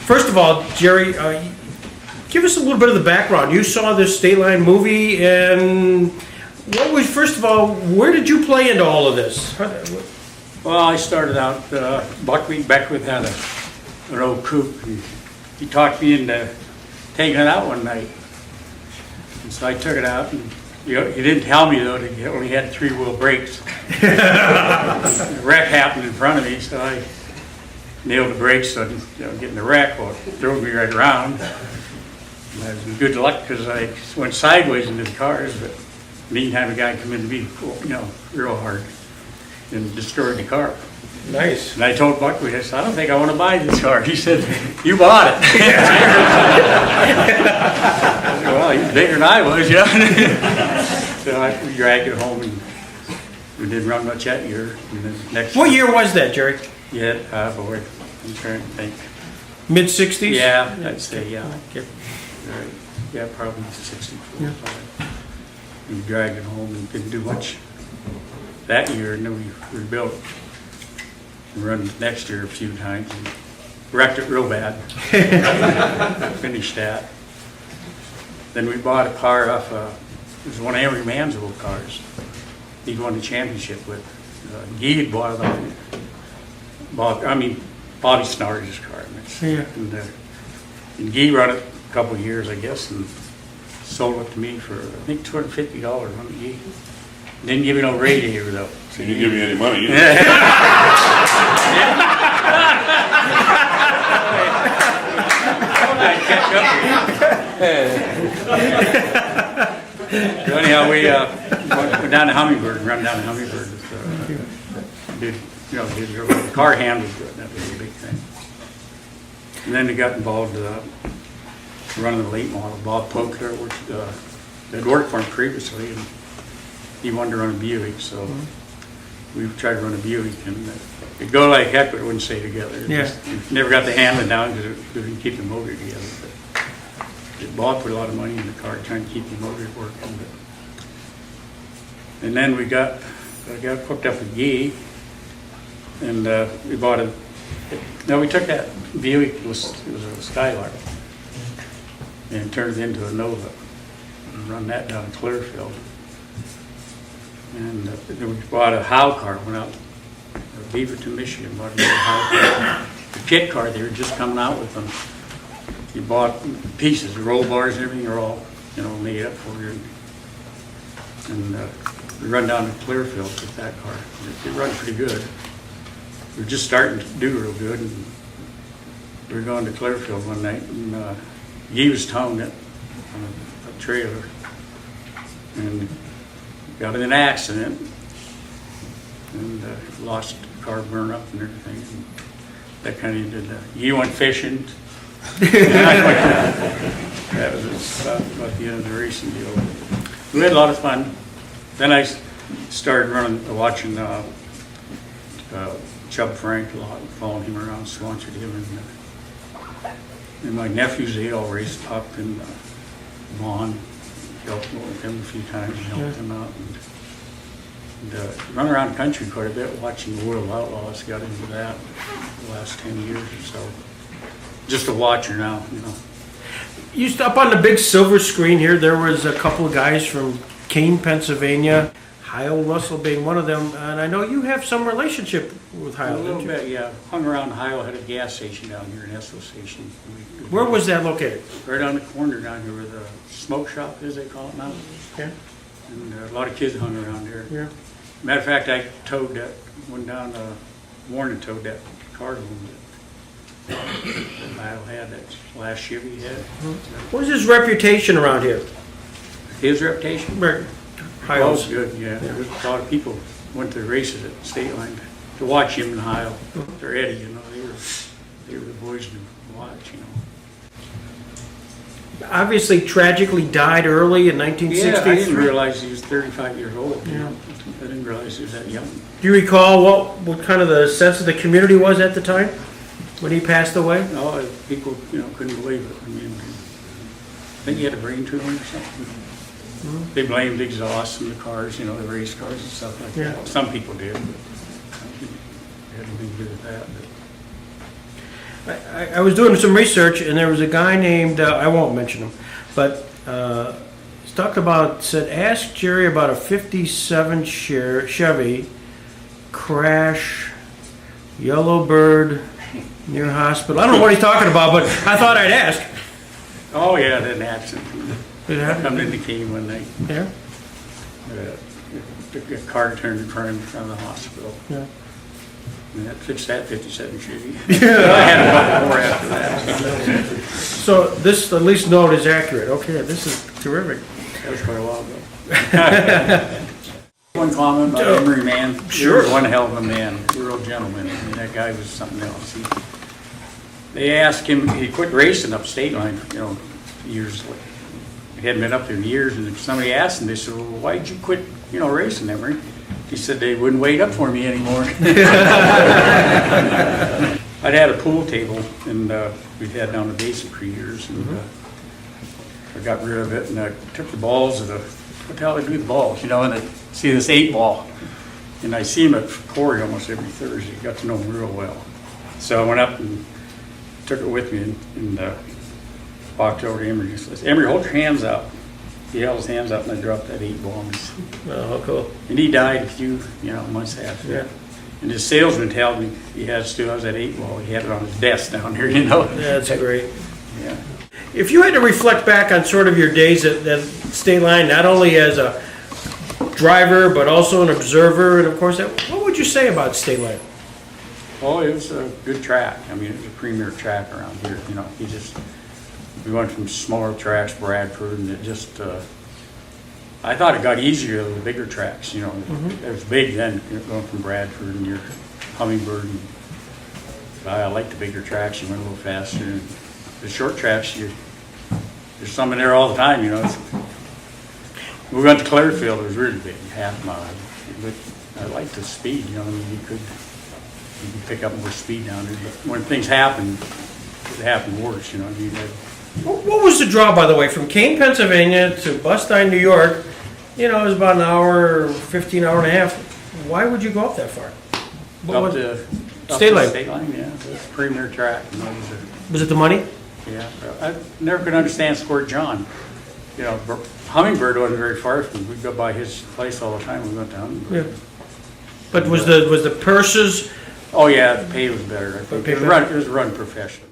First of all, Jerry, give us a little bit of the background. You saw this Stateline movie, and what was, first of all, where did you play into all of this? Well, I started out, Buckwheat Beckwith had an old coupe, and he talked me into taking it out one night. And so I took it out, and he didn't tell me though that it only had 3-wheel brakes. The wreck happened in front of me, so I nailed the brakes so I didn't get in the wreck. Well, it threw me right around. And I was in good luck because I went sideways into the cars, but meantime a guy come in to me, real hard and destroyed the car. Nice. And I told Buckwheat, I said, I don't think I want to buy this car. He said, you bought it. I said, well, he's bigger than I was, yeah. So I dragged it home, and we didn't run much that year. And then What year was that, Jerry? Yeah, boy, I'm trying to think. Mid-60s? Yeah, I'd say, yeah. Okay. Right. Yeah, probably 64. We dragged it home and didn't do much that year, and then we rebuilt it. We run next year a few times and wrecked it real bad. Finished that. Then we bought a car off, it was one of Henry Mann's old cars. He won the championship with. Guy had bought it off. Bobby Snar's car. Yeah. And Guy run it a couple of years, I guess, and sold it to me for, I think, $250 on Guy. Didn't give me no radiator though. So you didn't give me any money either. So anyhow, we went down to Hummingbird and run down to Hummingbird. Did the car handled good. That was a big thing. And then they got involved running the late model. Bob Polker, which had worked for him previously, and he wanted to run a Buick, so we tried to run a Buick, and it'd go like heck, but it wouldn't stay together. Never got the handling down because it couldn't keep the motor together. But Bob put a lot of money in the car trying to keep the motor working. And then I got hooked up with Guy, and we bought a. No, we took that Buick. It was a Skylark, and turned it into a Nova, and run that down Clearfield. And then we bought a Hyle car, went out to Beaverton, Michigan, bought another Hyle car. The kit car, they were just coming out with them. You bought pieces, the roll bars and everything are all, made up for you. And we run down to Clearfield with that car. It run pretty good. We were just starting to do real good. And we were going to Clearfield one night, and he was towing it on a trailer. And got in an accident and lost the car, burned up and everything. And that kind of did that. You went fishing. That was about the end of the racing deal. We had a lot of fun. Then I started watching Chubb Frank a lot, following him around, sponsored him. And my nephews, they all raced up in Vaughn. Helped with him a few times and helped him out. And run around the country quite a bit watching the World Outlaws. Got into that the last 10 years or so. Just a watcher now, You up on the big silver screen here, there was a couple of guys from Kane, Pennsylvania, Hyle Russell being one of them, and I know you have some relationship with Hyle. A little bit, yeah. Hung around Hyle, had a gas station down here, an Esso station. Where was that located? Right on the corner down here where the smoke shop is, they call it now. Okay. And a lot of kids hung around there. Yeah. Matter of fact, I went down Warren and towed that car home that Hyle had, that last Chevy he had. What was his reputation around here? His reputation? Right. Hyle was good, yeah. There was a lot of people went to the races at Stateline to watch him and Hyle. Or Eddie, they were the boys to watch, Obviously, tragically died early in 1963. Yeah, I didn't realize he was 35 years old. I didn't realize he was that young. Do you recall what kind of the sense of the community was at the time when he passed away? No, people, couldn't believe it. I mean, I think he had a brain tumor or something. They blamed exhaust in the cars, the race cars and stuff like that. Some people did, but I didn't have anything to do with that. I was doing some research, and there was a guy named, I won't mention him, but he's talked about, said, ask Jerry about a 57 Chevy crash, Yellowbird near hospital. I don't know what he's talking about, but I thought I'd ask. Oh, yeah, that accident. Did it happen? Coming into Kane one night. Yeah? The car turned in front of the hospital. Yeah. And that fixed that 57 Chevy. I had a couple more after that. So this, at least note is accurate. Okay, this is terrific. That was quite a while ago. One comment about Emery, man. Sure. He was one hell of a man, real gentleman. I mean, that guy was something else. They asked him, he quit racing up Stateline, years ago. He hadn't been up there in years, and somebody asked him, they said, well, why'd you quit, racing, Emery? He said they wouldn't wait up for me anymore. I'd had a pool table, and we'd had down the basement for years, and I got rid of it, and I took the balls of what the hell did I do with the balls, and I see this 8-ball, and I see him at Corey almost every Thursday, got to know him real well. So I went up and took it with me, and walked over to Emery and says, Emery, hold your hands out. He held his hands up, and I dropped that 8-ball. Oh, how cool. And he died a few, months after that. And his salesman told me he still has that 8-ball. He had it on his desk down here, Yeah, that's great. Yeah. If you had to reflect back on sort of your days at Stateline, not only as a driver, but also an observer, and of course, what would you say about Stateline? Oh, it was a good track. I mean, it was a premier track around here. We went from smaller tracks, Bradford, and it just, I thought it got easier with the bigger tracks, It was big then, going from Bradford and your Hummingbird. And I like the bigger tracks, you went a little faster. And the short tracks, there's some in there all the time, We went to Clearfield, it was really big, half mile. But I liked the speed, you could pick up more speed down there. But when things happen, it happened worse, What was the draw, by the way, from Kane, Pennsylvania to Bustine, New York? It was about an hour, 15 hour and a half. Why would you go up that far? Stateline. Stateline, yeah. It was a premier track. Was it the money? Yeah. I never could understand Squirt John. Hummingbird wasn't very far from me. We'd go by his place all the time. We went to Hummingbird. Yeah. But was the purses? Oh, yeah, the pay was better. I think. It It was run professionally.